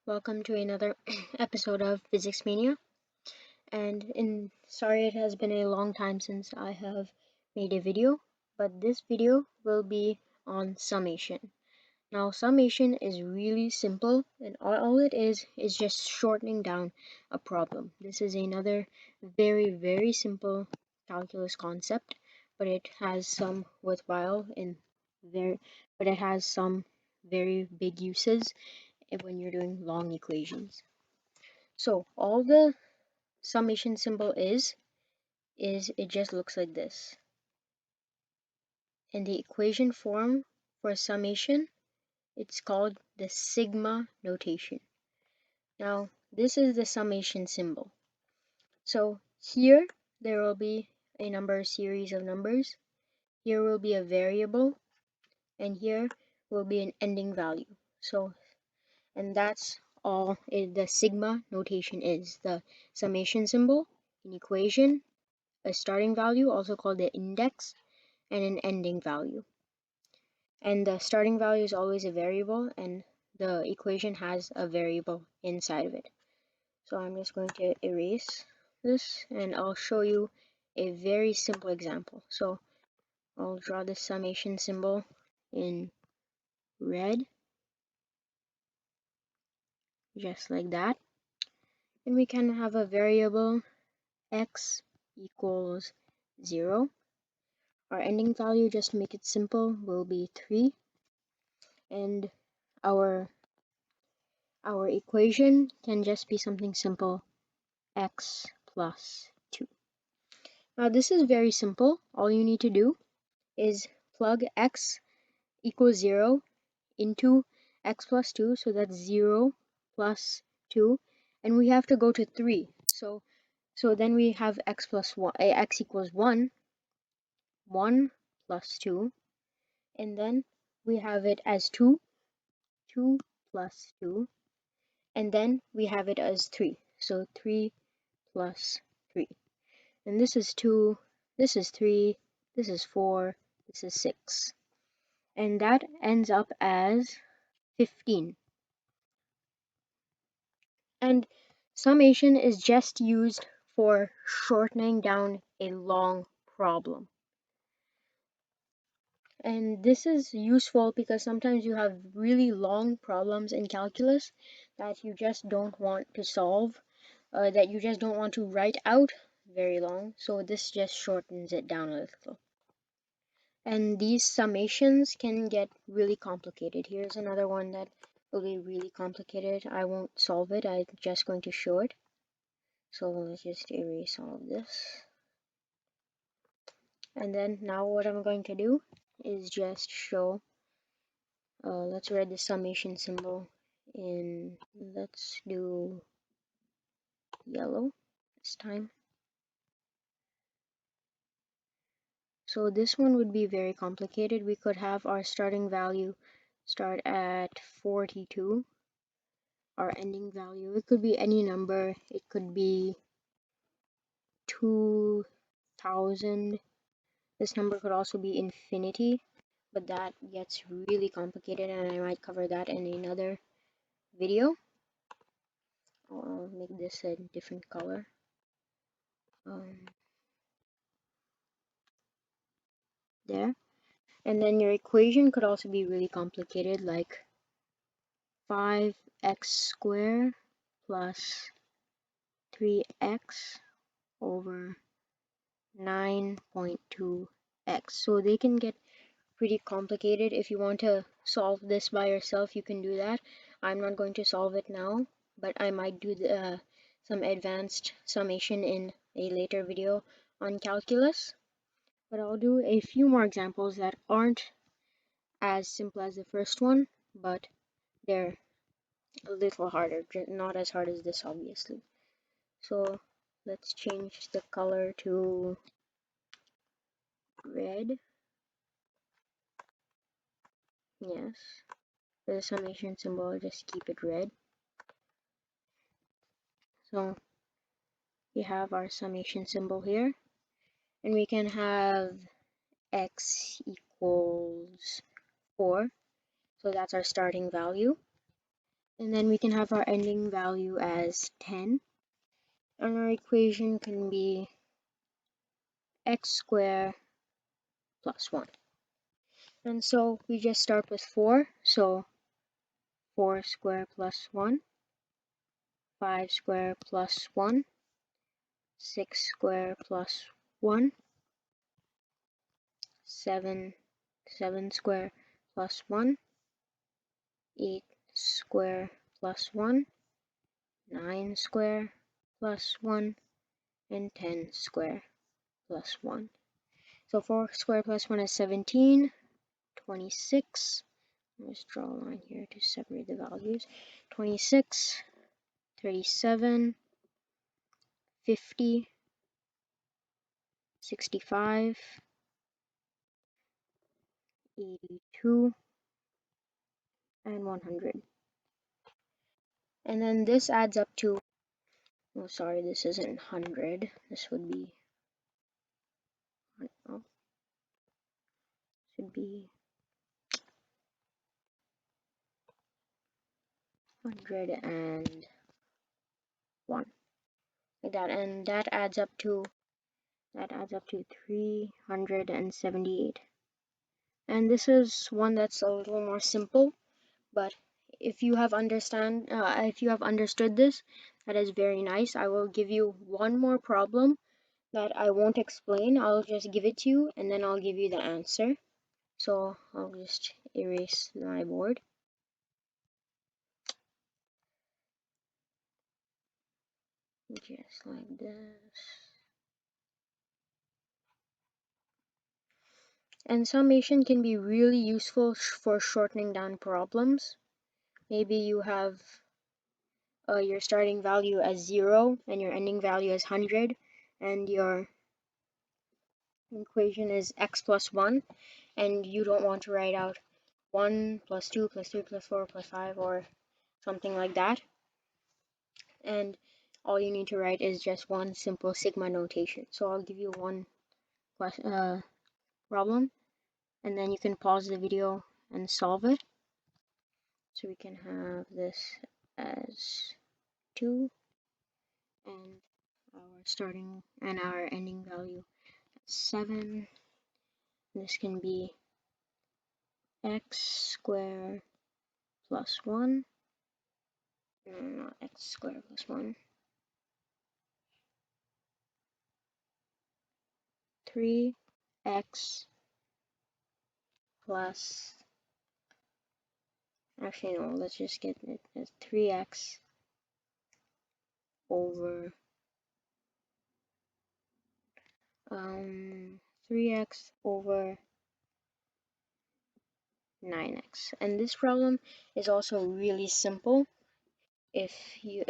welcome to another episode of Physics Mania. Sorry it has been a long time since I have made a video, but this video will be on summation. Now, summation is really simple, and all it is just shortening down a problem. This is another very simple calculus concept, but it has some worthwhile in there, but it has some very big uses when you're doing long equations. So all the summation symbol is it just looks like this. In the equation form for summation, it's called the sigma notation. Now, this is the summation symbol. So here there will be a series of numbers. Here will be a variable, and here will be an ending value. And that's all the sigma notation is. The summation symbol, an equation, a starting value, also called the index, and an ending value. And the starting value is always a variable, and the equation has a variable inside of it. So I'm just going to erase this, and I'll show you a very simple example. So I'll draw the summation symbol in red, just like that. And we can have a variable x equals 0. Our ending value, just to make it simple, will be 3. And our equation can just be something simple, x plus 2. Now this is very simple. All you need to do is plug x equals 0 into x plus 2, so that's 0 plus 2, and we have to go to 3. So then we have x plus 1, x equals 1, 1 plus 2, and then we have it as 2, 2 plus 2, and then we have it as 3. So 3 plus 3. And this is 2, this is 3, this is 4, this is 6. And that ends up as 15. And summation is just used for shortening down a long problem. And this is useful because sometimes you have really long problems in calculus that you just don't want to solve, that you just don't want to write out very long. So this just shortens it down a little. And these summations can get really complicated. Here's another one that will be really complicated. I won't solve it, I'm just going to show it. So let's just erase all of this. And then now what I'm going to do is just show, let's write the summation symbol in, let's do yellow this time. So this one would be very complicated. We could have our starting value start at 42. Our ending value, it could be any number. It could be 2000. This number could also be infinity, but that gets really complicated, and I might cover that in another video. I'll make this a different color. There. And then your equation could also be really complicated, like 5x squared plus 3x over 9.2x. So they can get pretty complicated. If you want to solve this by yourself, you can do that. I'm not going to solve it now, but I might do some advanced summation in a later video on calculus. But I'll do a few more examples that aren't as simple as the first one, but they're a little harder, not as hard as this, obviously. So let's change the color to red. Yes, for the summation symbol, just keep it red. So we have our summation symbol here, and we can have x equals 4, so that's our starting value. And then we can have our ending value as 10. And our equation can be x squared plus 1. And so we just start with 4. So 4 squared plus 1, 5 squared plus 1, 6 squared plus 1, 7 squared plus 1, 8 squared plus 1, 9 squared plus 1, and 10 squared plus 1. So 4 squared plus 1 is 17, 26. Let's draw a line here to separate the values. 26, 37, 50, 65, 82, and 100. And then this adds up to, oh sorry, this isn't 100. This would be, oh, should be 101, like that. And that adds up to 378. And this is one that's a little more simple, but if you have understood this, that is very nice. I will give you one more problem that I won't explain. I'll just give it to you and then I'll give you the answer. So I'll just erase my board. Just like this. And summation can be really useful for shortening down problems. Maybe you have your starting value as 0 and your ending value as 100, and your equation is x plus 1, and you don't want to write out 1 plus 2 plus 3 plus 4 plus 5 or something like that. And all you need to write is just one simple sigma notation. So I'll give you one problem, and then you can pause the video and solve it. So we can have this as 2, and our starting and our ending value 7. This can be x squared plus 1. No, not x squared plus 1. 3x plus, actually no, let's just get it as 3x over 3x over 9x. And this problem is also really simple. If you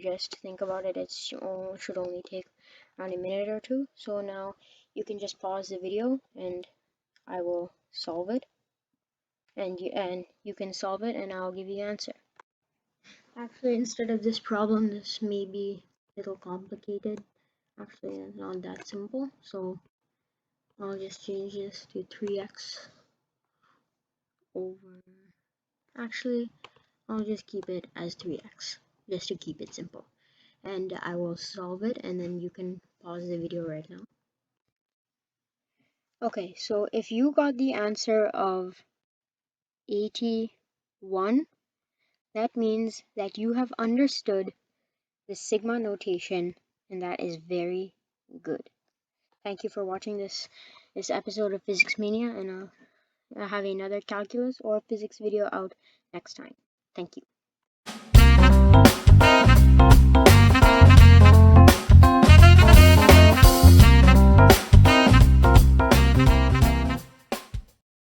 just think about it, it should only take around a minute or two. So now you can just pause the video and I will solve it, and you can solve it and I'll give you the answer. Actually, instead of this problem, this may be a little complicated. Actually, it's not that simple, so I'll just change this to 3x over, actually I'll just keep it as 3x just to keep it simple, and I will solve it and then you can pause the video right now. Okay, so if you got the answer of 81, that means that you have understood the sigma notation, and that is very good. Thank you for watching this episode of Physics Mania, and I'll have another calculus or physics video out next time. Thank you.